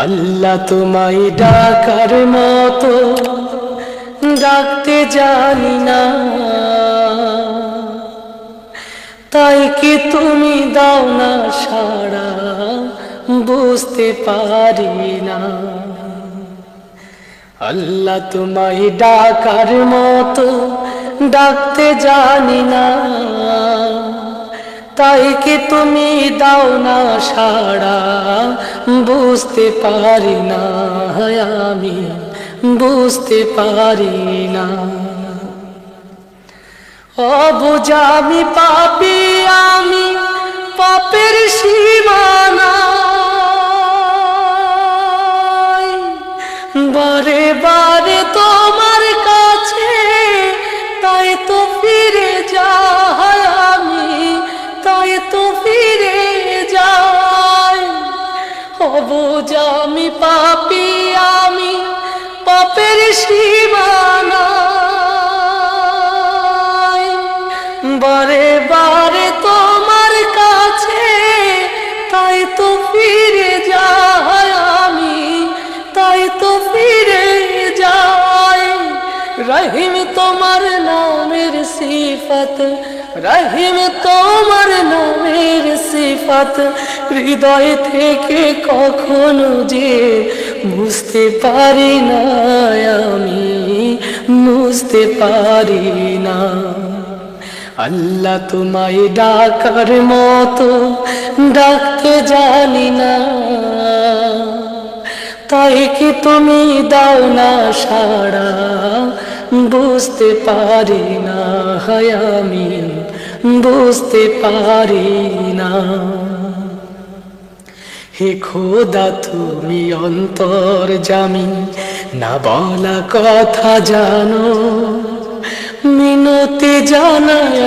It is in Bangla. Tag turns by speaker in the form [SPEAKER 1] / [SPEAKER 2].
[SPEAKER 1] আল্লাহ তোমায় ডাকার মতো ডাকতে জানি না, তাই কি তুমি দাও না সাড়া বুঝতে পারি না। আল্লাহ তোমায় ডাকার মতো ডাকতে জানি না, তাই কি তুমি দাও না সাড়া বুঝতে পারি না, আমি বুঝতে পারি না। অবুঝা আমি পাপী, আমি পাপের সীমানা, বারে বারে তোমার কাছে তাই তো ফিরে যাই আমি, তাই তো ফিরে যাই। অবুঝা আমি পাপী, আমি পাপের সীমানা, বারে বারে তোমার কাছে তাই তো ফিরে যাই আমি, তাই তো ফিরে যাই। রহিম তোমার নামের সিফত, রহিম তোমার নামের সিফত হৃদয় থেকে কখনো যে বুঝতে পারি না, আমি বুঝতে পারি না। আল্লাহ তোমায় ডাকার মতো ডাকতে জানি না, তাই কি তুমি দাও না সাড়া বুঝতে পারি না, আমি বুঝতে পারি না। হে খোদা তুমি অন্তর্যামী, না বলা কথা জানো, মিনতি জানায়